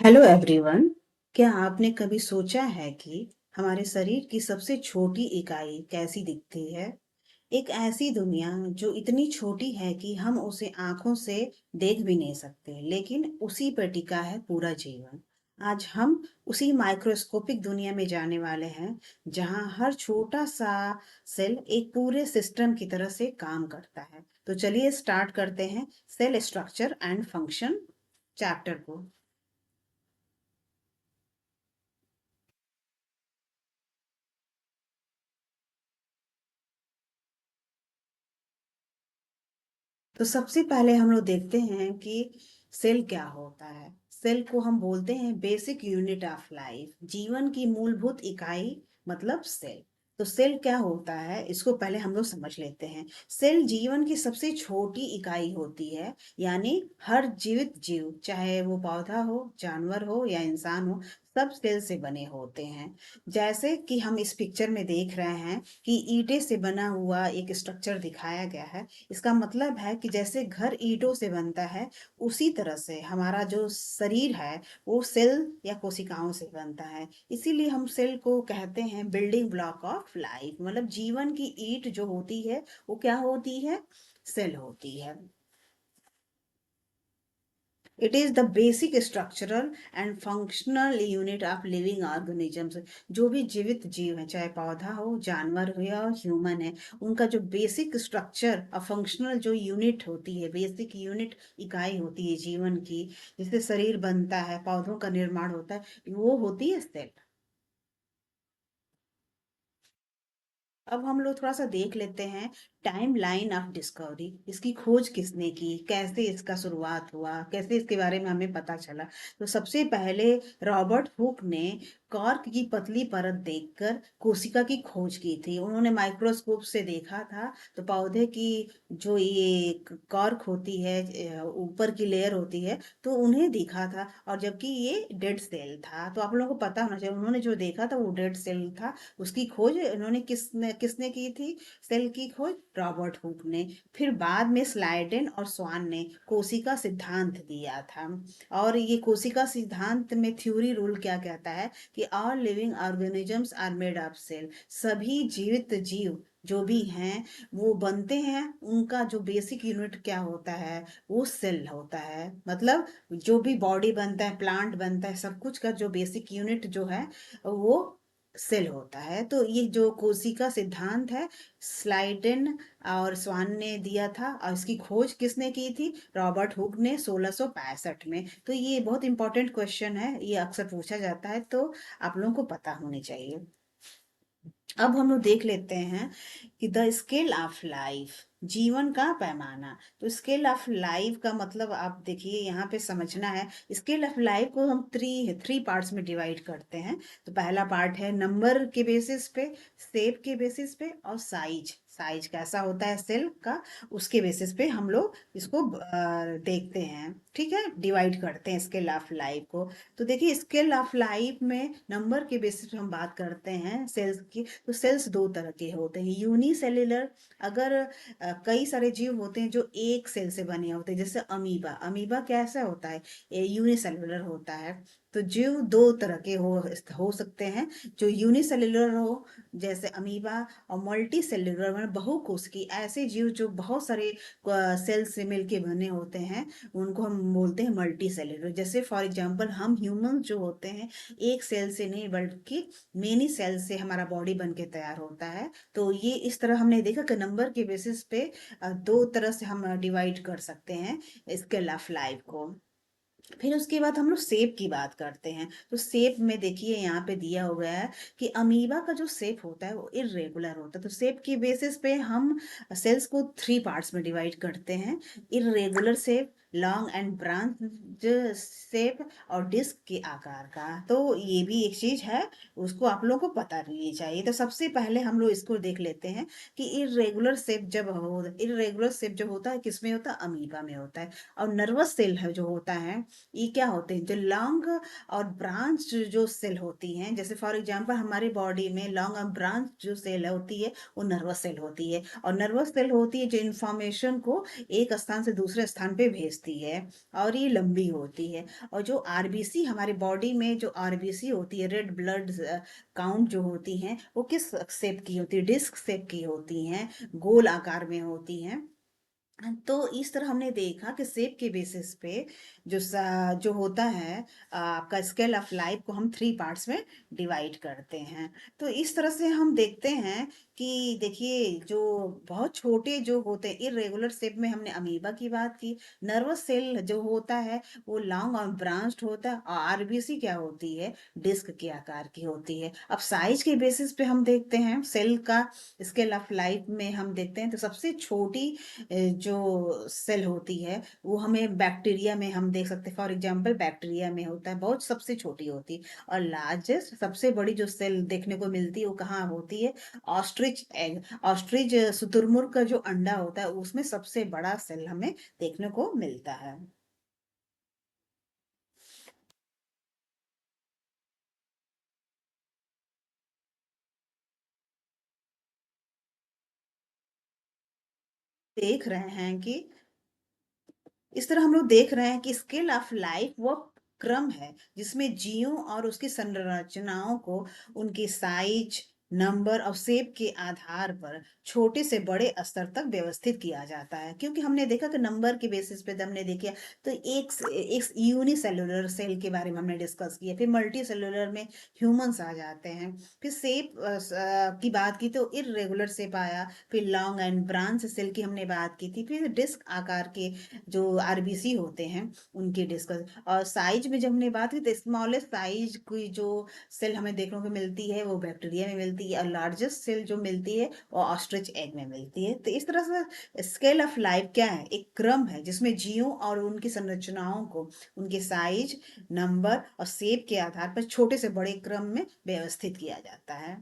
Hello everyone. क्या आपने कभी सोचा है कि हमारे शरीर की सबसे छोटी इकाई कैसी दिखती है? एक ऐसी दुनिया जो इतनी छोटी है कि हम उसे आंखों से देख भी नहीं सकते, लेकिन उसी पर टिका है पूरा जीवन। आज हम उसी माइक्रोस्कोपिक दुनिया में जाने वाले हैं, जहां हर छोटा सा सेल एक पूरे सिस्टम की तरह से काम करता है। तो चलिए स्टार्ट करते हैं cell structure and function chapter को। तो सबसे पहले हम लोग देखते हैं कि सेल क्या होता है। सेल को हम बोलते हैं बेसिक यूनिट ऑफ लाइफ, जीवन की मूलभूत इकाई मतलब सेल। तो सेल क्या होता है इसको पहले हम लोग समझ लेते हैं। सेल जीवन की सबसे छोटी इकाई होती है, यानी हर जीवित जीव, चाहे वो पौधा हो, जानवर हो या इंसान हो, सब सेल से बने होते हैं। जैसे कि हम इस पिक्चर में देख रहे हैं कि ईंटे से बना हुआ एक स्ट्रक्चर दिखाया गया है। इसका मतलब है कि जैसे घर ईंटों से बनता है, उसी तरह से हमारा जो शरीर है वो सेल या कोशिकाओं से बनता है। इसीलिए हम सेल को कहते हैं बिल्डिंग ब्लॉक ऑफ लाइफ, मतलब जीवन की ईंट जो होती है वो क्या होती है? सेल होती है। It is the basic structural and functional unit of living organisms. जो भी जीवित जीव है, चाहे पौधा हो, जानवर हो या ह्यूमन है, उनका जो बेसिक स्ट्रक्चर और फंक्शनल जो यूनिट होती है, बेसिक यूनिट इकाई होती है जीवन की, जिससे शरीर बनता है, पौधों का निर्माण होता है, वो होती है सेल। अब हम लोग थोड़ा सा देख लेते हैं टाइम लाइन ऑफ डिस्कवरी। इसकी खोज किसने की, कैसे इसका शुरुआत हुआ, कैसे इसके बारे में हमें पता चला। तो सबसे पहले रॉबर्ट हुक ने कॉर्क की पतली परत देखकर कोशिका की खोज की थी। उन्होंने माइक्रोस्कोप से देखा था तो पौधे की जो ये कॉर्क होती है, ऊपर की लेयर होती है, तो उन्हें दिखा था। और जबकि ये डेड सेल था, तो आप लोगों को पता होना चाहिए उन्होंने जो देखा था वो डेड सेल था। उसकी खोज इन्होंने किसने किसने की थी? सेल की खोज रॉबर्ट हुक ने। फिर बाद में स्लाइडेन और स्वान ने कोशिका सिद्धांत दिया था। और ये कोशिका सिद्धांत में थ्योरी रूल क्या कहता है कि all living organisms are made of cell. सभी जीवित जीव जो भी हैं वो बनते हैं, उनका जो बेसिक यूनिट क्या होता है वो सेल होता है। मतलब जो भी बॉडी बनता है, प्लांट बनता है, सब कुछ का जो बेसिक यूनिट जो है वो सेल होता है। तो ये जो कोशिका सिद्धांत है, स्लाइडेन और स्वान ने दिया था, और इसकी खोज किसने की थी? रॉबर्ट हुक ने 1665 में। तो ये बहुत इंपॉर्टेंट क्वेश्चन है, ये अक्सर पूछा जाता है, तो आप लोगों को पता होनी चाहिए। अब हम लोग देख लेते हैं कि द स्केल ऑफ लाइफ, जीवन का पैमाना। तो स्केल ऑफ लाइफ का मतलब आप देखिए यहाँ पे समझना है। स्केल ऑफ लाइफ को हम थ्री थ्री पार्ट्स में डिवाइड करते हैं। तो पहला पार्ट है नंबर के बेसिस पे, शेप के बेसिस पे, और साइज। साइज कैसा होता है सेल का, उसके बेसिस पे हम लोग इसको देखते हैं। ठीक है, डिवाइड करते हैं स्केल ऑफ लाइफ को। तो देखिए स्केल ऑफ लाइफ में नंबर के बेसिस पे हम बात करते हैं सेल्स की। तो सेल्स दो तरह के होते हैं, यूनिसेल्युलर। अगर कई सारे जीव होते हैं जो एक सेल से बने होते हैं, जैसे अमीबा। अमीबा कैसा होता है? यूनिसेल्युलर होता है। तो जीव दो तरह के हो सकते हैं, जो यूनिसेल्युलर हो जैसे अमीबा, और मल्टी सेल्युलर मतलब बहुकोशिकीय, ऐसे जीव जो बहुत सारे सेल से मिलके बने होते हैं, उनको हम बोलते हैं मल्टी सेल्युलर। जैसे फॉर एग्जांपल हम ह्यूमन जो होते हैं, एक सेल से नहीं बल्कि मेनी सेल से हमारा बॉडी बन के तैयार होता है। तो ये इस तरह हमने देखा कि नंबर के बेसिस पे दो तरह से हम डिवाइड कर सकते हैं स्केल ऑफ लाइफ को। फिर उसके बाद हम लोग सेप की बात करते हैं। तो सेप में देखिए यहाँ पे दिया हुआ है कि अमीबा का जो सेप होता है वो इरेगुलर होता है। तो सेप की बेसिस पे हम सेल्स को थ्री पार्ट्स में डिवाइड करते हैं: irregular shape, long and branch shape, और डिस्क के आकार का। तो ये भी एक चीज है, उसको आप लोगों को पता रहनी चाहिए। तो सबसे पहले हम लोग इसको देख लेते हैं कि इरेगुलर सेप जब होता है, किसमें होता है? अमीबा में होता है। और नर्वस सेल है जो होता है, ये क्या होते हैं? जो लॉन्ग और ब्रांच जो सेल होती हैं, जैसे फॉर एग्जांपल हमारी बॉडी में लॉन्ग और ब्रांच जो सेल होती है वो नर्वस सेल होती है। और नर्वस सेल होती है जो इंफॉर्मेशन को एक स्थान से दूसरे स्थान पे भेजती खींचती है और ये लंबी होती है। और जो आरबीसी हमारे बॉडी में जो आरबीसी होती है, रेड ब्लड काउंट जो होती हैं, वो किस शेप की होती है? डिस्क शेप की होती हैं, गोल आकार में होती हैं। तो इस तरह हमने देखा कि शेप के बेसिस पे जो होता है, आपका स्केल ऑफ लाइफ को हम थ्री पार्ट्स में डिवाइड करते हैं। तो इस तरह से हम देखते हैं कि देखिए, जो बहुत छोटे जो होते हैं इरेगुलर शेप में, हमने अमीबा की बात की। नर्वस सेल जो होता है वो लॉन्ग और ब्रांच्ड होता है, और आरबीसी क्या होती है? डिस्क के आकार की होती है। अब साइज के बेसिस पे हम देखते हैं सेल का स्केल ऑफ लाइफ में हम देखते हैं, तो सबसे छोटी जो सेल होती है वो हमें बैक्टीरिया में हम देख सकते हैं। फॉर एग्जांपल बैक्टीरिया में होता है, बहुत सबसे छोटी होती है। और लार्जेस्ट सबसे बड़ी जो सेल देखने को मिलती है वो कहाँ होती है? ऑस्ट्रिच एग, ऑस्ट्रिच शुतुरमुर्ग का जो अंडा होता है उसमें सबसे बड़ा सेल हमें देखने को मिलता है। देख रहे हैं कि इस तरह हम लोग देख रहे हैं कि स्केल ऑफ लाइफ वो क्रम है जिसमें जीवों और उसकी संरचनाओं को उनके साइज, नंबर और शेप के आधार पर छोटे से बड़े स्तर तक व्यवस्थित किया जाता है। क्योंकि हमने देखा कि नंबर के बेसिस पे जब हमने देखा, तो एक यूनिसेलुलर सेल के बारे में हमने डिस्कस किया, फिर मल्टी सेलुलर में ह्यूमंस आ जाते हैं, फिर शेप की बात की तो इरेगुलर शेप आया, फिर लॉन्ग एंड ब्रांच सेल की हमने बात की थी, फिर डिस्क आकार के जो आरबीसी होते हैं उनकी डिस्कस। और साइज में जब हमने बात की तो स्मॉलेस्ट साइज की जो सेल हमें देखने को मिलती है वो बैक्टीरिया में मिलती है, और लार्जेस्ट सेल जो मिलती है वो ऑस्ट्रिच एग में मिलती है। तो इस तरह से स्केल ऑफ लाइफ क्या है? एक क्रम है जिसमें जीवों और उनकी संरचनाओं को उनके साइज, नंबर और शेप के आधार पर छोटे से बड़े क्रम में व्यवस्थित किया जाता है।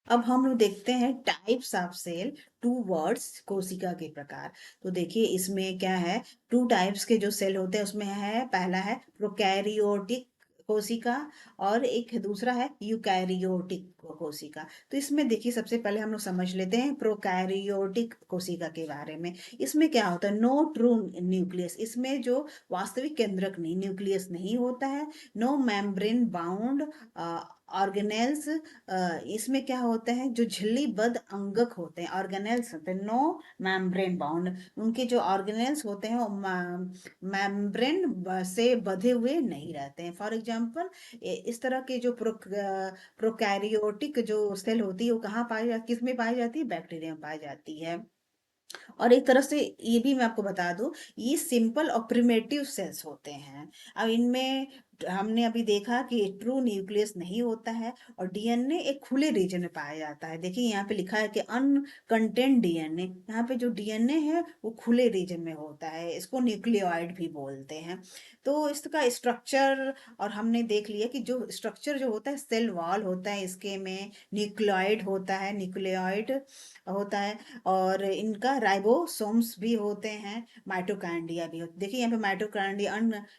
अब हम लोग देखते हैं types of cell, two words, कोशिका के प्रकार। तो देखिए इसमें क्या है, टू टाइप्स के जो सेल होते हैं उसमें है, पहला है प्रोकैरियोटिक कोशिका, और एक दूसरा है यूकैरियोटिक कोशिका। तो इसमें देखिए सबसे पहले हम लोग समझ लेते हैं प्रोकैरियोटिक कोशिका के बारे में। इसमें क्या होता है? नो ट्रू न्यूक्लियस, इसमें जो वास्तविक केंद्रक नहीं, न्यूक्लियस नहीं होता है। नो मेम्ब्रेन बाउंड ऑर्गेनेल्स, इसमें क्या होता है? जो झिल्लीबद्ध अंगक होते हैं, ऑर्गेनेल्स होते हैं, नो मेम्ब्रेन बाउंड, उनके जो ऑर्गेनेल्स होते हैं वो मेम्ब्रेन से बंधे हुए नहीं रहते हैं। फॉर एग्जांपल, इस तरह के जो प्रोकैरियोटिक जो सेल होती है वो कहाँ पाई जाती, किस में पाई जाती है? बैक्टीरिया में पाई जाती है। और एक तरह से ये भी मैं आपको बता दूं, ये सिंपल और प्रिमिटिव सेल्स होते हैं। अब इनमें हमने अभी देखा कि ट्रू न्यूक्लियस नहीं होता है, और डीएनए एक खुले रीजन में पाया जाता है। देखिए यहाँ पे लिखा है कि अनकंटेंट डीएनए, यहाँ पे जो डीएनए है वो खुले रीजन में होता है, इसको न्यूक्लियोइड भी बोलते हैं। तो इसका स्ट्रक्चर, और हमने देख लिया कि जो स्ट्रक्चर जो होता है, सेल वॉल होता है इसके में, न्यूक्लियोइड होता है, न्यूक्लियोइड होता है, और इनका राइबोसोम्स भी होते हैं, माइटोकांड्रिया भी होते। देखिए यहाँ पे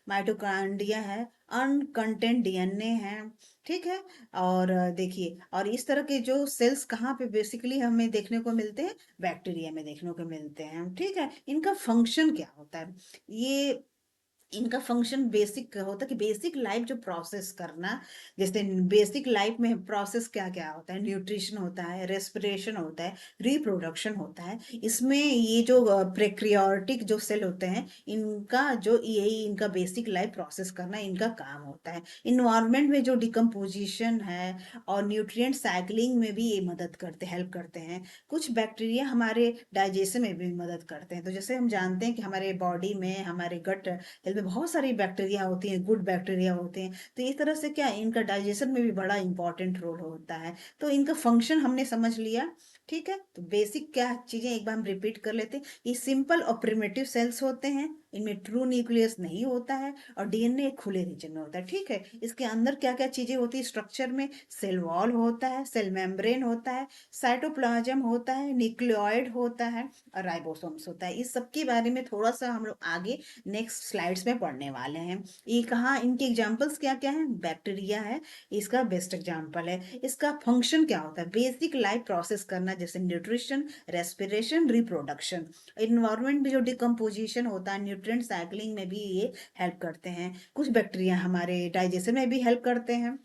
माइटोकांड्रिया है, अनकंटेंट डीएनए है, ठीक है। और देखिए, और इस तरह के जो सेल्स कहाँ पे बेसिकली हमें देखने को मिलते हैं? बैक्टीरिया में देखने को मिलते हैं, ठीक है। इनका फंक्शन क्या होता है? ये इनका फंक्शन बेसिक होता है कि बेसिक लाइफ जो प्रोसेस करना, जैसे बेसिक लाइफ में प्रोसेस क्या क्या होता है? न्यूट्रिशन होता है, रेस्पिरेशन होता है, रिप्रोडक्शन होता है। इसमें ये जो प्रोकैरियोटिक जो सेल होते हैं, इनका जो यही इनका बेसिक लाइफ प्रोसेस करना इनका काम होता है। इन्वायरमेंट में जो डिकम्पोजिशन है और न्यूट्रिएंट साइक्लिंग में भी ये मदद करते, हेल्प करते हैं। कुछ बैक्टीरिया हमारे डाइजेशन में भी मदद करते हैं। तो जैसे हम जानते हैं कि हमारे बॉडी में, हमारे गट हेल्थ में बहुत सारी बैक्टीरिया होती हैं, गुड बैक्टीरिया होते हैं। तो इस तरह से क्या, इनका डाइजेशन में भी बड़ा इंपॉर्टेंट रोल होता है। तो इनका फंक्शन हमने समझ लिया, ठीक है। तो बेसिक क्या चीजें एक बार हम रिपीट कर लेते हैं। ये सिंपल और प्रिमिटिव सेल्स होते हैं, इनमें ट्रू न्यूक्लियस नहीं होता है, और डीएनए खुले रीजन में होता है, ठीक है। इसके अंदर क्या क्या चीजें होती है स्ट्रक्चर में? सेल वॉल होता है, सेल मेम्ब्रेन होता है, साइटोप्लाज्म होता है, न्यूक्लियोइड होता है, और राइबोसोम्स होता है। इस सब के बारे में थोड़ा सा हम लोग आगे नेक्स्ट स्लाइड्स में पढ़ने वाले हैं। ये कहाँ, इनके एग्जांपल्स क्या क्या हैं? बैक्टीरिया है, इसका बेस्ट एग्जांपल है। इसका फंक्शन क्या होता है? बेसिक लाइफ प्रोसेस करना, जैसे न्यूट्रिशन, रेस्पिरेशन, रिप्रोडक्शन। इन्वायरमेंट में जो डिकम्पोजिशन होता है, न्यूट्रिएंट साइक्लिंग में भी ये हेल्प करते हैं। कुछ बैक्टीरिया हमारे डाइजेशन में भी हेल्प करते हैं।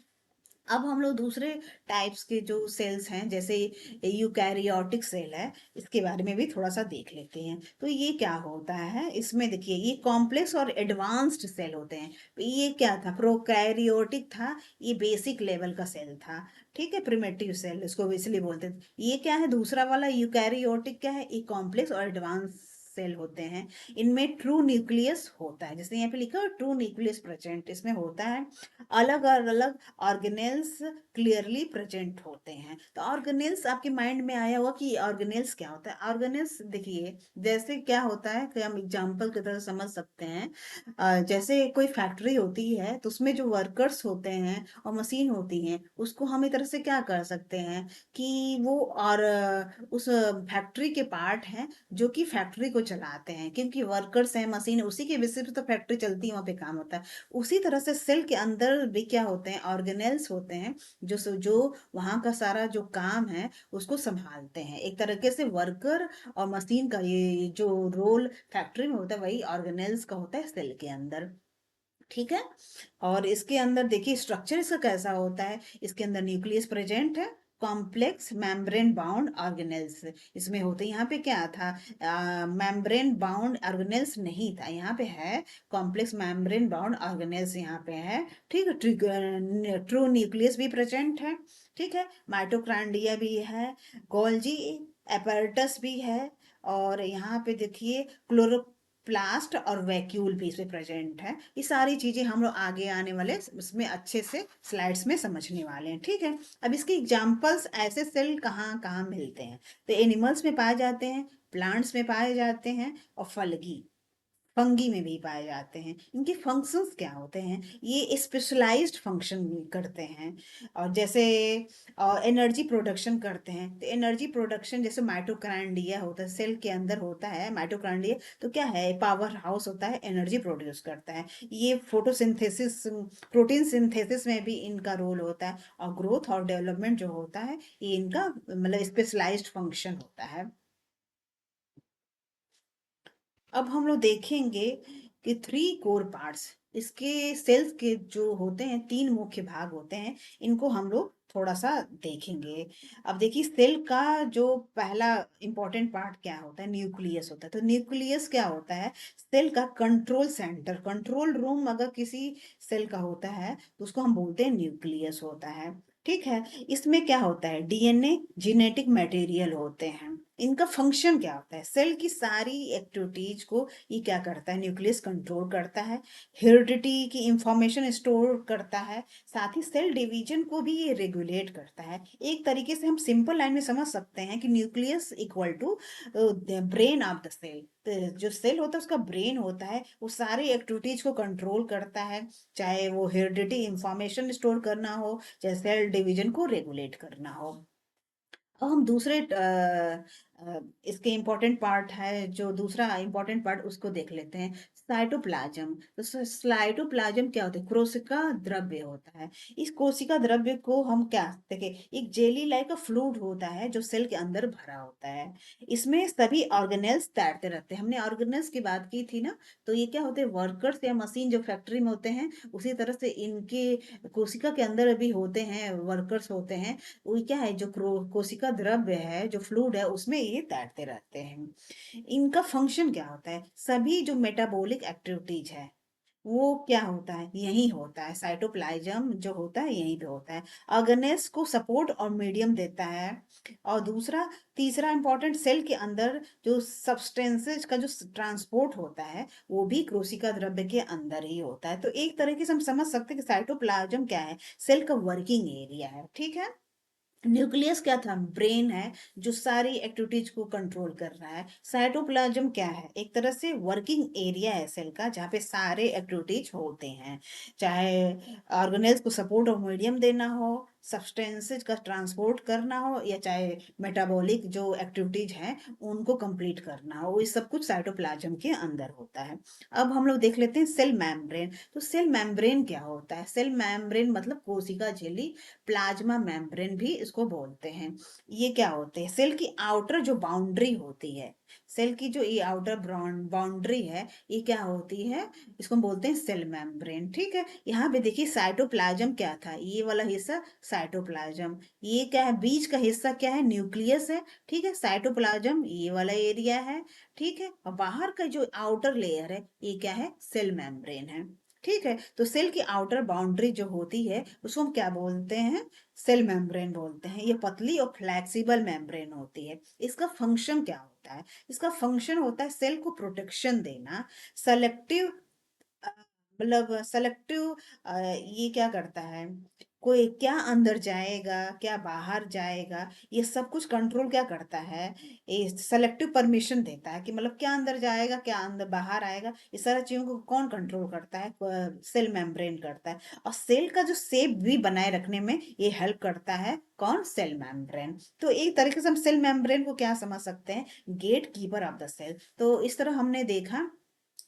अब हम लोग दूसरे टाइप्स के जो सेल्स हैं, जैसे यूकैरियोटिक सेल है, इसके बारे में भी थोड़ा सा देख लेते हैं। तो ये क्या होता है, इसमें देखिए ये कॉम्प्लेक्स और एडवांस्ड सेल होते हैं। तो ये क्या था, प्रोकैरियोटिक था, ये बेसिक लेवल का सेल था। ठीक है, प्रिमिटिव सेल इसको इसलिए बोलते थे। ये क्या है, दूसरा वाला यूकैरियोटिक क्या है, ये कॉम्प्लेक्स और एडवांस सेल होते हैं। इनमें ट्रू न्यूक्लियस होता है, जैसे यहाँ पे लिखा है ट्रू न्यूक्लियस प्रेजेंट, इसमें होता है। अलग अलग ऑर्गेनेल्स क्लियरली प्रेजेंट होते हैं। तो ऑर्गेनेल्स आपके माइंड में आया होगा कि ऑर्गेनेल्स क्या होता है। ऑर्गेनेल्स देखिए, जैसे क्या होता है कि हम एग्जांपल की तरह समझ सकते हैं। जैसे कोई फैक्ट्री होती है तो उसमें जो वर्कर्स होते हैं और मशीन होती हैं, उसको हम एक तरह से क्या कर सकते हैं कि वो और उस फैक्ट्री के पार्ट हैं जो कि फैक्ट्री को चलाते हैं, क्योंकि वर्कर्स हैं, मशीन, उसी के बेसिस पे तो फैक्ट्री चलती है, वहाँ पे काम होता है। उसी तरह से सेल के अंदर भी क्या होते हैं, ऑर्गेनेल्स होते हैं, जो वहाँ का सारा जो काम है उसको संभालते हैं। एक तरीके से वर्कर और मशीन का ये जो रोल फैक्ट्री में होता है, वही ऑर्गेनेल्स का होता है सेल के अंदर। ठीक है। और इसके अंदर देखिए स्ट्रक्चर इसका कैसा होता है। इसके अंदर न्यूक्लियस प्रेजेंट है, कॉम्प्लेक्स मेम्ब्रेन बाउंड ऑर्गेनेल्स इसमें होते हैं। यहाँ पे क्या था, मेम्ब्रेन बाउंड ऑर्गेनेल्स नहीं था, यहाँ पे है कॉम्प्लेक्स मेम्ब्रेन बाउंड ऑर्गेनेल्स, यहाँ पे है। ठीक है, ट्रू न्यूक्लियस भी प्रेजेंट है। ठीक है, माइटोकॉन्ड्रिया भी है, गोल्जी एपैरेटस भी है। और यहाँ पे देखिए क्लोरोप्लास्ट और वैक्यूल भी इसमें प्रेजेंट है। ये सारी चीजें हम लोग आगे आने वाले इसमें अच्छे से स्लाइड्स में समझने वाले हैं। ठीक है, अब इसके एग्जांपल्स ऐसे सेल कहाँ कहाँ मिलते हैं। तो एनिमल्स में पाए जाते हैं, प्लांट्स में पाए जाते हैं, और फलगी फंगी में भी पाए जाते हैं। इनके फंक्शंस क्या होते हैं, ये स्पेशलाइज्ड फंक्शन करते हैं। और जैसे एनर्जी प्रोडक्शन करते हैं, तो एनर्जी प्रोडक्शन जैसे माइटोकॉन्ड्रिया होता है, सेल के अंदर होता है माइटोकॉन्ड्रिया, तो क्या है, पावर हाउस होता है, एनर्जी प्रोड्यूस करता है। ये फोटोसिंथेसिस, प्रोटीन सिंथेसिस में भी इनका रोल होता है। और ग्रोथ और डेवलपमेंट जो होता है, ये इनका मतलब स्पेशलाइज्ड फंक्शन होता है। अब हम लोग देखेंगे कि थ्री कोर पार्ट्स, इसके सेल्स के जो होते हैं, तीन मुख्य भाग होते हैं। इनको हम लोग थोड़ा सा देखेंगे। अब देखिए सेल का जो पहला इंपॉर्टेंट पार्ट क्या होता है, न्यूक्लियस होता है। तो न्यूक्लियस क्या होता है, सेल का कंट्रोल सेंटर, कंट्रोल रूम अगर किसी सेल का होता है तो उसको हम बोलते हैं न्यूक्लियस होता है। ठीक है, इसमें क्या होता है, डीएनए, जेनेटिक मटेरियल होते हैं। इनका फंक्शन क्या होता है, सेल की सारी एक्टिविटीज को ये क्या करता है, न्यूक्लियस कंट्रोल करता है। हेरिडिटी की इंफॉर्मेशन स्टोर करता है, साथ ही सेल डिवीजन को भी ये रेगुलेट करता है। एक तरीके से हम सिंपल लाइन में समझ सकते हैं कि nucleus equal to brain of the cell. तो जो सेल होता है उसका ब्रेन होता है, वो सारी एक्टिविटीज को कंट्रोल करता है, चाहे वो हेरिडिटी इंफॉर्मेशन स्टोर करना हो, चाहे सेल डिवीजन को रेगुलेट करना हो। अब हम दूसरे इसके इम्पोर्टेंट पार्ट है, जो दूसरा इम्पोर्टेंट पार्ट उसको देख लेते हैं, साइटोप्लाज्म। तो साइटोप्लाज्म क्या होता है, कोशिका द्रव्य होता है। इस कोशिका द्रव्य को हम क्या देखिए, एक जेली लाइक फ्लूइड होता है जो सेल के अंदर भरा होता है। इसमें सभी ऑर्गेनेल्स तैरते रहते हैं। हमने ऑर्गेनेल्स की बात की थी ना, तो ये क्या होते हैं, वर्कर्स या मशीन जो फैक्ट्री में होते हैं, उसी तरह से इनके कोशिका के अंदर भी होते हैं, वर्कर्स होते हैं। वो क्या है, जो कोशिका द्रव्य है, जो फ्लूइड है, उसमें ये तैरते रहते हैं। इनका फंक्शन क्या होता है, सभी जो मेटाबॉलिक एक्टिविटीज है वो क्या होता है, यही होता है, साइटोप्लाज्म जो होता है यहीं पे होता है। ऑर्गेनेल्स को सपोर्ट और मीडियम देता है। और दूसरा, तीसरा इंपॉर्टेंट, सेल के अंदर जो सब्सटेंसेज का जो ट्रांसपोर्ट होता है, वो भी कोशिका द्रव्य के अंदर ही होता है। तो एक तरीके से हम समझ सकते हैं कि साइटोप्लाज्म क्या है, सेल का वर्किंग एरिया है। ठीक है, न्यूक्लियस क्या था, ब्रेन है, जो सारी एक्टिविटीज को कंट्रोल कर रहा है। साइटोप्लाज्म क्या है, एक तरह से वर्किंग एरिया है सेल का, जहाँ पे सारे एक्टिविटीज होते हैं, चाहे ऑर्गेनेल्स को सपोर्ट और मीडियम देना हो, सब्सटेंसेज का ट्रांसपोर्ट करना हो या चाहे मेटाबॉलिक जो एक्टिविटीज हैं उनको कंप्लीट करना हो, ये सब कुछ साइटोप्लाज्म के अंदर होता है। अब हम लोग देख लेते हैं सेल मेम्ब्रेन। तो सेल मेम्ब्रेन क्या होता है? सेल मेम्ब्रेन मतलब कोशिका झिल्ली, प्लाज्मा मेम्ब्रेन भी इसको बोलते हैं। ये क्या होते हैं? सेल की आउटर जो बाउंड्री होती है, सेल की जो ये आउटर बाउंड्री है, ये क्या होती है? इसको हम बोलते हैं सेल मेम्ब्रेन। ठीक है, यहाँ पे देखिए साइटोप्लाज्म क्या था, ये वाला हिस्सा साइटोप्लाज्म, ये क्या है, बीच का हिस्सा क्या है, न्यूक्लियस है। ठीक है, साइटोप्लाज्म ये वाला एरिया है। ठीक है, और बाहर का जो आउटर लेयर है ये क्या है, सेल मेम्ब्रेन है। ठीक है, तो सेल की आउटर बाउंड्री जो होती है उसको हम क्या बोलते हैं, सेल मेम्ब्रेन बोलते हैं। ये पतली और फ्लेक्सिबल मेम्ब्रेन होती है। इसका फंक्शन क्या होता है? इसका फंक्शन होता है सेल को प्रोटेक्शन देना, सेलेक्टिव, अ, मतलब सेलेक्टिव, ये क्या करता है, कोई क्या अंदर जाएगा क्या बाहर जाएगा, ये सब कुछ कंट्रोल क्या करता है, ये सेलेक्टिव परमिशन देता है कि मतलब क्या अंदर जाएगा क्या अंदर बाहर आएगा, ये सारी चीजों को कौन कंट्रोल करता है? सेल मेम्ब्रेन करता है। और सेल का जो शेप भी बनाए रखने में ये हेल्प करता है, कौन? Cell membrane. तो एक तरीके से हम सेल मेम्ब्रेन को क्या समझ सकते हैं, gatekeeper of the cell. तो इस तरह हमने देखा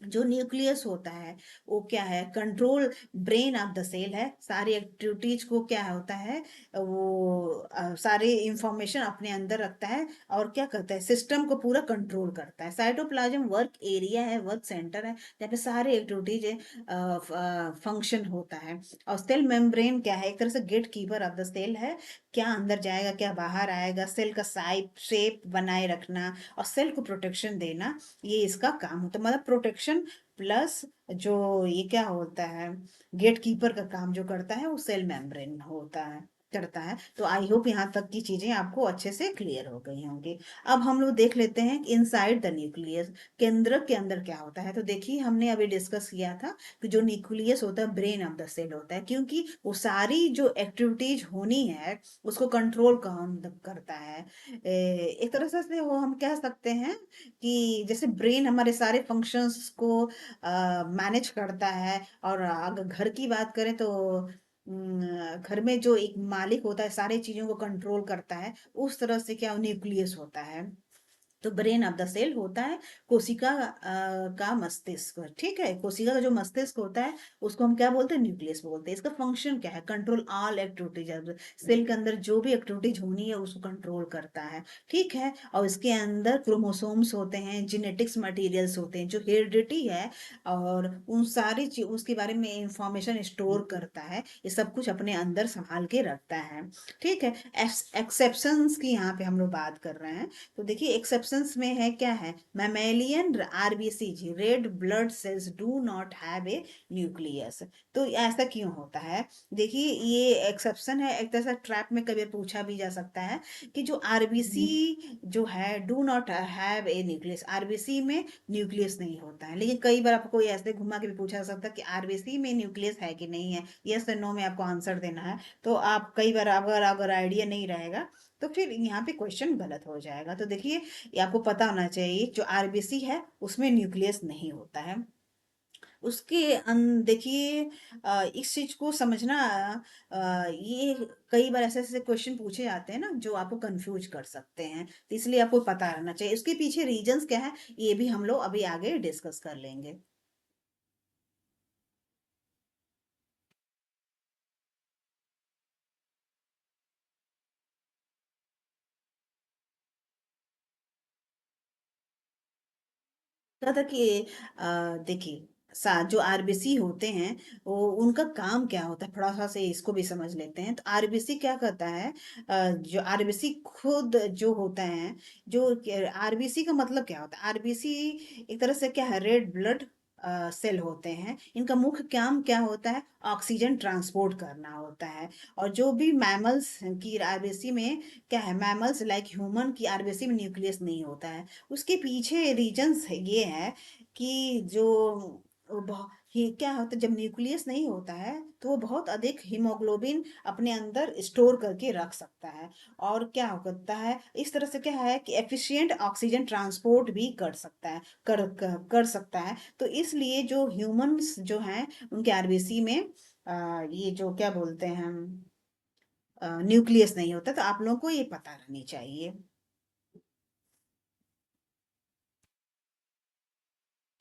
जो न्यूक्लियस होता है वो क्या है, control brain of the cell है, सारी एक्टिविटीज को क्या होता है, वो सारी इंफॉर्मेशन अपने अंदर रखता है और क्या करता है, सिस्टम को पूरा कंट्रोल करता है। साइटोप्लाज्म वर्क एरिया है, वर्क सेंटर है, जहाँ पे सारे एक्टिविटीज फंक्शन होता है। और सेल मेम्ब्रेन क्या है, एक तरह से gatekeeper of the cell है, क्या अंदर जाएगा क्या बाहर आएगा, सेल का साइप शेप बनाए रखना और सेल को प्रोटेक्शन देना, ये इसका काम होता है। मतलब प्रोटेक्शन प्लस जो ये क्या होता है, गेट कीपर का काम जो करता है वो सेल मेम्ब्रेन होता है, करता है। तो आई होप यहाँ तक की चीजें आपको अच्छे से क्लियर हो गई होंगी। अब हम लोग देख लेते हैं इनसाइड द न्यूक्लियस, केंद्र के अंदर क्या होता है। तो देखिए हमने अभी डिस्कस किया था कि जो न्यूक्लियस होता है ब्रेन ऑफ द सेल होता है, क्योंकि वो सारी जो एक्टिविटीज होनी है उसको कंट्रोल कौन करता है, एक तरह से वो हम कह सकते हैं कि जैसे ब्रेन हमारे सारे फंक्शंस को मैनेज करता है। और अगर घर की बात करें तो घर में जो एक मालिक होता है सारी चीजों को कंट्रोल करता है, उस तरह से क्या न्यूक्लियस होता है। तो ब्रेन ऑफ द सेल होता है कोशिका का मस्तिष्क। ठीक है, कोशिका का जो मस्तिष्क होता है उसको हम क्या बोलते हैं, न्यूक्लियस बोलते हैं। इसका फंक्शन क्या है, कंट्रोल ऑल एक्टिविटीज, सेल के अंदर जो भी एक्टिविटीज होनी है उसको कंट्रोल करता है। ठीक है, और इसके अंदर क्रोमोसोम्स होते हैं, जेनेटिक्स मटेरियल्स होते हैं जो हेरिडिटी है, और उन सारी चीज उसके बारे में इंफॉर्मेशन स्टोर करता है, ये सब कुछ अपने अंदर संभाल के रखता है। ठीक है, एक्सेप्शंस की यहाँ पे हम लोग बात कर रहे हैं। तो देखिए एक्सेप्शंस में है क्या है, मैमेलियन आरबीसी जी, red blood cells do not have a nucleus. तो ऐसा क्यों होता है? देखिए ये एक्सेप्शन है, एक तरह से ट्रैप में कभी पूछा भी जा सकता है कि जो आरबीसी जो है do not have a nucleus, RBC में न्यूक्लियस नहीं होता है। लेकिन कई बार आपको ऐसे घुमा के भी पूछा जा सकता है कि आरबीसी में न्यूक्लियस है कि नहीं है, यस और नो में आपको आंसर देना है। तो आप कई बार अगर अगर आइडिया नहीं रहेगा तो फिर यहाँ पे क्वेश्चन गलत हो जाएगा। तो देखिए ये आपको पता होना चाहिए, जो आरबीसी है उसमें न्यूक्लियस नहीं होता है। उसके देखिए इस चीज को समझना, ये कई बार ऐसे ऐसे क्वेश्चन पूछे जाते हैं ना जो आपको कंफ्यूज कर सकते हैं, तो इसलिए आपको पता रहना चाहिए उसके पीछे रीजंस क्या है, ये भी हम लोग अभी आगे डिस्कस कर लेंगे। कहा था कि देखिए जो आरबीसी होते हैं वो उनका काम क्या होता है, थोड़ा सा से इसको भी समझ लेते हैं। तो आरबीसी क्या करता है, जो आरबीसी खुद जो होता है, जो आरबीसी का मतलब क्या होता है, आरबीसी एक तरह से क्या है, रेड ब्लड सेल होते हैं। इनका मुख्य काम क्या होता है, ऑक्सीजन ट्रांसपोर्ट करना होता है। और जो भी मैमल्स की आरबीसी में क्या है, मैमल्स लाइक ह्यूमन की आरबीसी में न्यूक्लियस नहीं होता है। उसके पीछे रीजंस ये है कि जो क्या होता है, जब न्यूक्लियस नहीं होता है तो वो बहुत अधिक हीमोग्लोबिन अपने अंदर स्टोर करके रख सकता है। और क्या होता है, इस तरह से क्या है कि एफिशिएंट ऑक्सीजन ट्रांसपोर्ट भी कर सकता है, कर सकता है। तो इसलिए जो ह्यूमंस जो हैं उनके आरबीसी में ये जो क्या बोलते हैं, न्यूक्लियस नहीं होता, तो आप लोगों को ये पता रहनी चाहिए।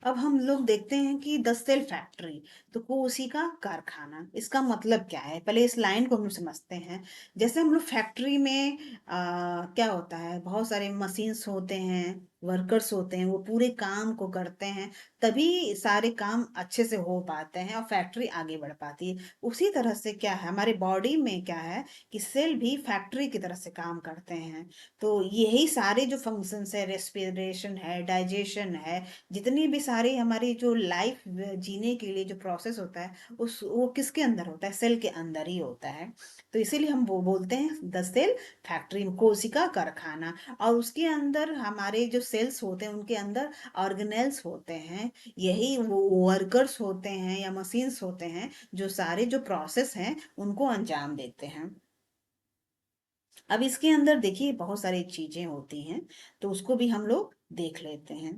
अब हम लोग देखते हैं कि द सेल फैक्ट्री, तो कोशिका कारखाना, इसका मतलब क्या है? पहले इस लाइन को हम समझते हैं। जैसे हम लोग फैक्ट्री में क्या होता है, बहुत सारे मशीन्स होते हैं, वर्कर्स होते हैं, वो पूरे काम को करते हैं, तभी सारे काम अच्छे से हो पाते हैं और फैक्ट्री आगे बढ़ पाती है। उसी तरह से क्या है, हमारे बॉडी में क्या है कि सेल भी फैक्ट्री की तरह से काम करते हैं। तो यही सारे जो फंक्शंस है, रेस्पिरेशन है, डाइजेशन है, जितनी भी सारी हमारी जो लाइफ जीने के लिए जो प्रोसेस होता है, उस वो किसके अंदर होता है? सेल के अंदर ही होता है। तो इसीलिए हम वो बोलते हैं द सेल फैक्ट्री, कोशिका कारखाना। और उसके अंदर हमारे जो सेल्स होते हैं उनके अंदर ऑर्गेनेल्स होते हैं, यही वो वर्कर्स होते हैं या मशीन्स होते हैं जो सारे जो प्रोसेस हैं उनको अंजाम देते हैं। अब इसके अंदर देखिए बहुत सारी चीजें होती हैं, तो उसको भी हम लोग देख लेते हैं।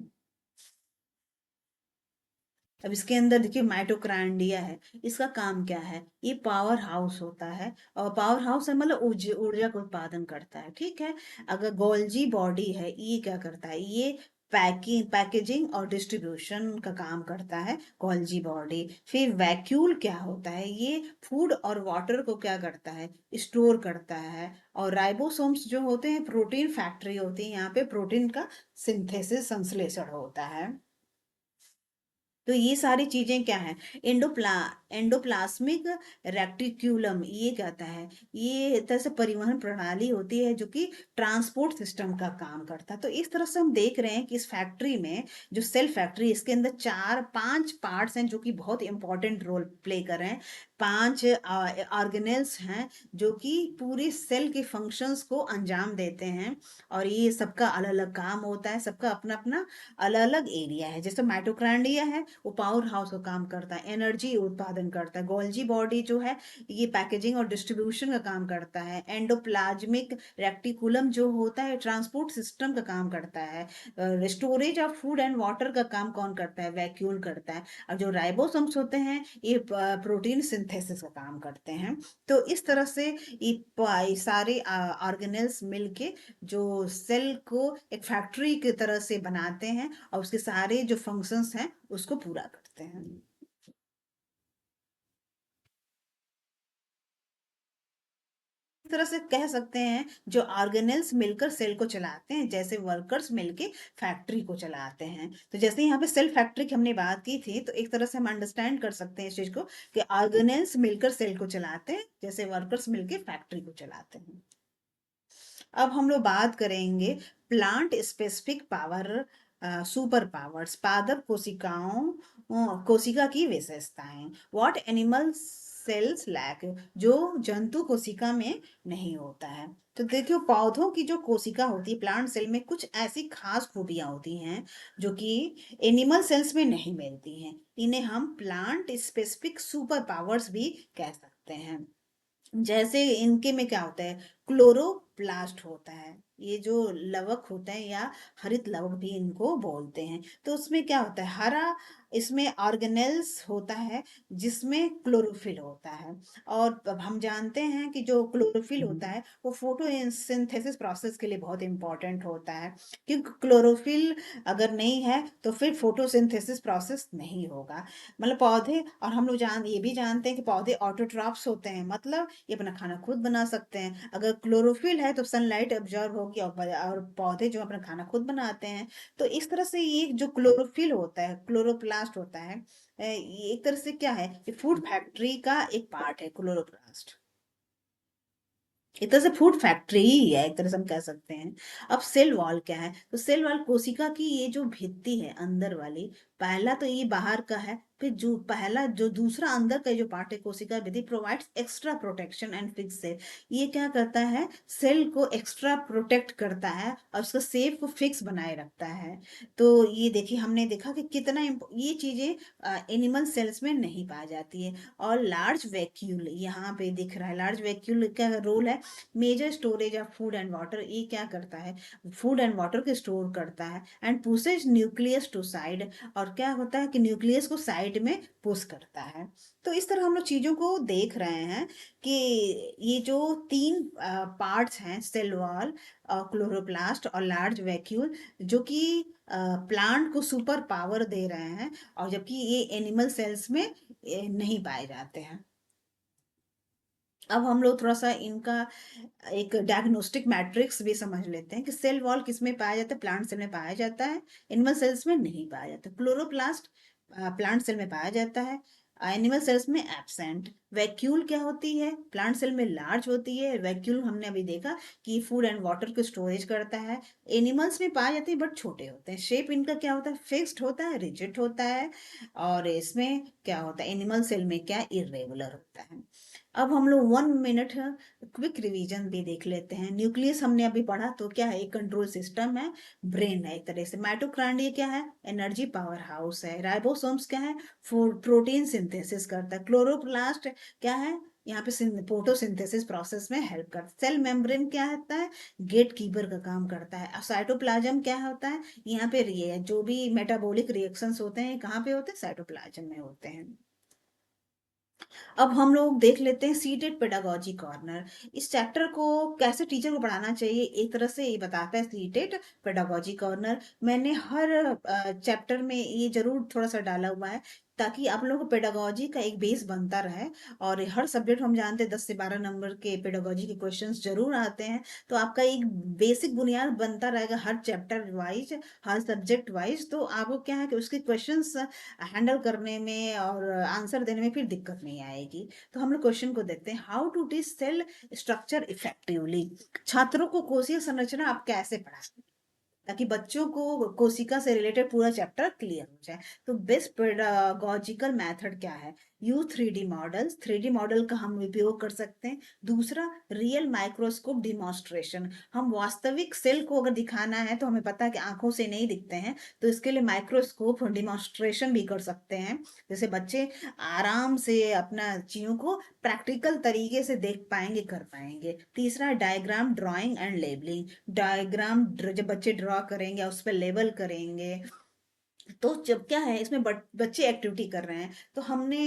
अब इसके अंदर देखिए माइटोकॉन्ड्रिया है, इसका काम क्या है? ये पावर हाउस होता है, और पावर हाउस है मतलब ऊर्जा ऊर्जा का उत्पादन करता है, ठीक है। अगर गोल्जी बॉडी है, ये क्या करता है? ये पैकेजिंग और डिस्ट्रीब्यूशन का काम करता है, गोल्जी बॉडी। फिर वैक्यूल क्या होता है? ये फूड और वाटर को क्या करता है? स्टोर करता है। और राइबोसोम्स जो होते हैं, प्रोटीन फैक्ट्री होती है, यहाँ पे प्रोटीन का सिंथेसिस, संश्लेषण होता है। तो ये सारी चीजें क्या है? एंडोप्ला एंडोप्लाज्मिक रेटिक्यूलम ये कहता है, ये एक तरह से परिवहन प्रणाली होती है जो कि ट्रांसपोर्ट सिस्टम का काम करता है। तो इस तरह से हम देख रहे हैं कि इस फैक्ट्री में, जो सेल फैक्ट्री, इसके अंदर चार पांच पार्ट्स हैं जो कि बहुत इंपॉर्टेंट रोल प्ले कर रहे हैं। पांच ऑर्गेनेल्स हैं जो कि पूरे सेल के फंक्शंस को अंजाम देते हैं, और ये सबका अलग अलग काम होता है, सबका अपना अपना अलग अलग एरिया है। जैसे माइटोकॉन्ड्रिया है, वो पावर हाउस का काम करता है, एनर्जी उत्पादन करता है। गोल्जी बॉडी जो है, ये पैकेजिंग और डिस्ट्रीब्यूशन का काम करता है। एंडोप्लाज्मिक रेक्टिकुलम जो होता है, ट्रांसपोर्ट सिस्टम का काम करता है। Storage of food and water का काम कौन करता है? वैक्यूल करता है। और जो राइबोसोम्स होते हैं, ये प्रोटीन सिंथेसिस का काम करते हैं। तो इस तरह से ये सारे ऑर्गेनेल्स मिलके जो सेल को एक फैक्ट्री की तरह से बनाते हैं, और उसके सारे जो फंक्शंस हैं उसको पूरा करते हैं। इस तरह से कह सकते हैं, जो ऑर्गेनेल्स मिलकर सेल को चलाते हैं, जैसे वर्कर्स मिलके फैक्ट्री को चलाते हैं। तो जैसे यहाँ पे सेल फैक्ट्री की हमने बात की थी, तो एक तरह से हम अंडरस्टैंड कर सकते हैं इस चीज को कि ऑर्गेनेल्स मिलकर सेल को चलाते हैं, जैसे वर्कर्स मिलके फैक्ट्री को चलाते हैं। अब हम लोग बात करेंगे plant specific power, super powers, पादप कोशिकाओं, कोशिका की विशेषताएं। व्हाट एनिमल सेल्स लैक, जो जंतु कोशिका में नहीं होता है। तो देखियो, पौधों की जो कोशिका होती है, प्लांट सेल में कुछ ऐसी खास खूबियां होती हैं जो कि एनिमल सेल्स में नहीं मिलती हैं। इन्हें हम प्लांट स्पेसिफिक सुपर पावर्स भी कह सकते हैं। जैसे इनके में क्या होता है? क्लोरोप्लास्ट होता है, ये जो लवक होते हैं, या हरित लवक भी इनको बोलते हैं। तो उसमें क्या होता है? हरा, इसमें ऑर्गेनेल्स होता है जिसमें क्लोरोफिल होता है। और अब हम जानते हैं कि जो क्लोरोफिल होता है वो फोटोसिंथेसिस प्रोसेस के लिए बहुत इंपॉर्टेंट होता है, क्योंकि क्लोरोफिल अगर नहीं है तो फिर फोटोसिंथेसिस प्रोसेस नहीं होगा। मतलब पौधे, और हम लोग ये भी जानते हैं कि पौधे ऑटोट्रॉफ्स होते हैं, मतलब ये अपना खाना खुद बना सकते हैं। अगर क्लोरोफिल है तो सनलाइट ऑब्जर्व होगी, और पौधे जो अपना खाना खुद बनाते हैं। तो इस तरह से ये जो क्लोरोफिल होता है, क्लोरोप्लास्ट होता है, ये एक तरह से क्या है? ये फूड फैक्ट्री का एक पार्ट है, क्लोरोप्लास्ट। एक तरह से फूड फैक्ट्री ही है, एक तरह से हम कह सकते हैं। अब सेल वॉल क्या है? तो सेल वॉल कोशिका की ये जो भित्ति है अंदर वाली, पहला तो ये बाहर का है, फिर जो पहला जो दूसरा अंदर का जो पार्ट है, कोशिका भित्ति provides extra protection and fix cell. ये क्या करता है? सेल को एक्स्ट्रा प्रोटेक्ट करता है और उसका सेप को फिक्स बनाए रखता है। तो ये देखिए, हमने देखा कि कितना ये चीजें एनिमल सेल्स में नहीं पाई जाती है। और लार्ज वैक्यूल यहाँ पे दिख रहा है, लार्ज वैक्यूल का रोल है major storage of food and water. ये क्या करता है? फूड एंड वाटर को स्टोर करता है, and pushes nucleus to side, और क्या होता है कि न्यूक्लियस को साइड में पुश करता है। तो इस तरह हम लोग चीज़ों को देख रहे हैं कि ये जो 3 पार्ट्स हैं, सेल वॉल, क्लोरोप्लास्ट और लार्ज वैक्यूल, जो कि प्लांट को सुपर पावर दे रहे हैं, और जबकि ये एनिमल सेल्स में नहीं पाए जाते हैं। अब हम लोग थोड़ा-सा इनका एक डायग्नोस्टिक मैट्रिक्स भी समझ लेते हैं कि सेल वॉल किसमें पाया जाता है। प्लांट सेल में पाया जाता है, एनिमल सेल्स में नहीं पाया जाता। क्लोरोप्लास्ट प्लांट सेल में पाया जाता है, एनिमल सेल्स में एब्सेंट। वैक्यूल क्या होती है? प्लांट सेल में लार्ज होती है। वैक्यूल हमने अभी देखा कि फूड एंड वाटर को स्टोरेज करता है। एनिमल्स में पाए जाते हैं बट छोटे होते हैं। शेप इनका क्या होता है? फिक्स्ड होता है, रिजिड होता है। और इसमें क्या होता है? एनिमल सेल में क्या इर्रेगुलर होता है। अब हम लोग 1 मिनट क्विक रिवीजन भी देख लेते हैं। न्यूक्लियस हमने अभी पढ़ा, तो क्या है? एक कंट्रोल सिस्टम है, ब्रेन है एक तरह से। माइटोकॉन्ड्रिया क्या है? एनर्जी पावर हाउस है। राइबोसोम्स क्या है? प्रोटीन सिंथेसिस करता है। क्लोरोप्लास्ट क्या है? यहाँ पे फोटोसिंथेसिस प्रोसेस में हेल्प करता है। सेल मेम्ब्रेन क्या होता है? गेट कीपर का काम करता है। साइटोप्लाज्म क्या होता है? यहाँ पे जो भी मेटाबॉलिक रिएक्शंस होते हैं, कहाँ पे होते हैं? साइटोप्लाज्म में होते हैं। अब हम लोग देख लेते हैं सीटेड पेडागोजी कॉर्नर। इस चैप्टर को कैसे टीचर को पढ़ाना चाहिए, एक तरह से ये बताता है सीटेड पेडागोजी कॉर्नर। मैंने हर चैप्टर में ये जरूर थोड़ा सा डाला हुआ है, ताकि आप लोगों को पेडागोजी का एक बेस बनता रहे। और हर सब्जेक्ट हम जानते हैं 10 से 12 नंबर के पेडागोजी के क्वेश्चंस जरूर आते हैं। तो आपका एक बेसिक बुनियाद बनता रहेगा हर चैप्टर वाइज, हर सब्जेक्ट वाइज। तो आपको क्या है कि उसके क्वेश्चंस हैंडल करने में और आंसर देने में फिर दिक्कत नहीं आएगी। तो हम लोग क्वेश्चन को देखते हैं। How to teach cell structure effectively. छात्रों को कोशिका संरचना आप कैसे पढ़ाएं ताकि बच्चों को कोशिका से रिलेटेड पूरा चैप्टर क्लियर हो जाए। तो बेस्ट पेडागोजिकल मेथड क्या है? Use 3D models. 3D model का हम उपयोग कर सकते हैं। दूसरा, रियल माइक्रोस्कोप डिमॉन्स्ट्रेशन। हम वास्तविक सेल को अगर दिखाना है तो हमें पता है कि आंखों से नहीं दिखते हैं, तो इसके लिए माइक्रोस्कोप डिमॉन्स्ट्रेशन भी कर सकते हैं, जैसे बच्चे आराम से अपना चीजों को प्रैक्टिकल तरीके से देख पाएंगे, कर पाएंगे। तीसरा, डायग्राम ड्राइंग एंड लेबलिंग। जब बच्चे ड्रॉ करेंगे उस पर लेबल करेंगे, तो जब क्या है इसमें बच्चे एक्टिविटी कर रहे हैं, तो हमने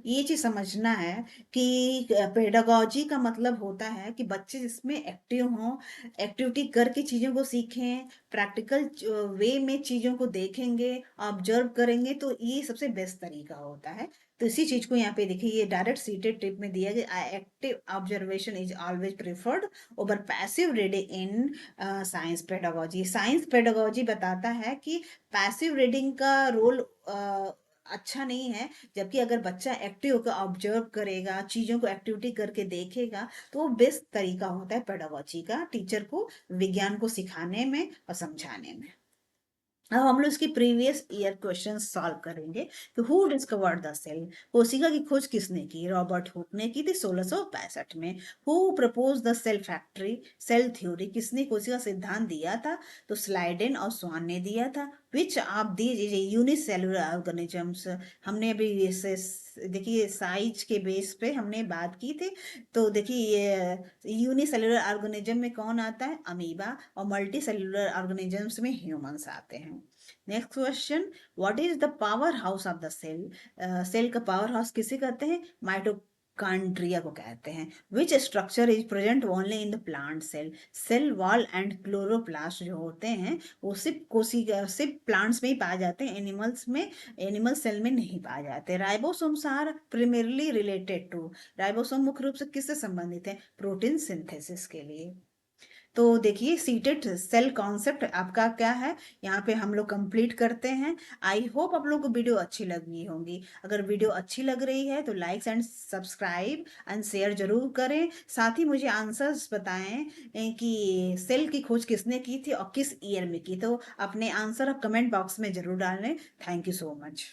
ये चीज समझना है कि पेडागोजी का मतलब होता है कि बच्चे इसमें एक्टिव हों, एक्टिविटी करके चीजों को सीखें, प्रैक्टिकल वे में चीजों को देखेंगे, ऑब्जर्व करेंगे, तो ये सबसे बेस्ट तरीका होता है। तो इसी चीज को यहाँ पे देखिए, ये डायरेक्ट सीटेड टिप में दिया गया, active observation is always preferred over passive reading in science pedagogy. Science pedagogy बताता है कि पैसिव रीडिंग का रोल अच्छा नहीं है, जबकि अगर बच्चा एक्टिव होकर ऑब्जर्व करेगा, चीजों को एक्टिविटी करके देखेगा, तो वो बेस्ट तरीका होता है पेडागोजी का, टीचर को विज्ञान को सिखाने में और समझाने में। अब हम लोग इसकी प्रीवियस ईयर क्वेश्चन सॉल्व करेंगे कि हु डिस्कवर्ड द सेल। कोशिका की खोज किसने की? रॉबर्ट हुक ने की थी 1665 में। Who propose the cell factory, cell theory, किसने कोशिका सिद्धांत दिया था? तो स्लाइडेन और स्वान ने दिया था। Which of these is unicellular organisms. हमने अभी इसे देखिए साइज के बेस पे हमने बात की थी, तो देखिए ये यूनिसेलुलर ऑर्गेनिज्म में कौन आता है? अमीबा। और मल्टी सेलुलर ऑर्गेनिजम्स में ह्यूमंस आते हैं। Next question, what is the powerhouse of the cell. Cell का पावर हाउस किसे कहते हैं? माइटोकॉन्ड्रिया को कहते हैं। Which structure is present only in the plant cell. Cell wall and chloroplast जो होते हैं वो सिर्फ कोशिका, सिर्फ प्लांट्स में ही पाए जाते हैं, एनिमल्स में, एनिमल सेल में नहीं पाए जाते। Ribosomes are primarily related to. Ribosome मुख्य रूप से किससे संबंधित है? प्रोटीन सिंथेसिस के लिए। तो देखिए सीटेड सेल कॉन्सेप्ट आपका क्या है, यहाँ पे हम लोग कंप्लीट करते हैं। आई होप आप लोगों को वीडियो अच्छी लगी होंगी। अगर वीडियो अच्छी लग रही है तो likes and subscribe and share जरूर करें। साथ ही मुझे आंसर्स बताएं कि सेल की खोज किसने की थी और किस ईयर में की। तो अपने आंसर कमेंट बॉक्स में जरूर डालें। Thank you so much.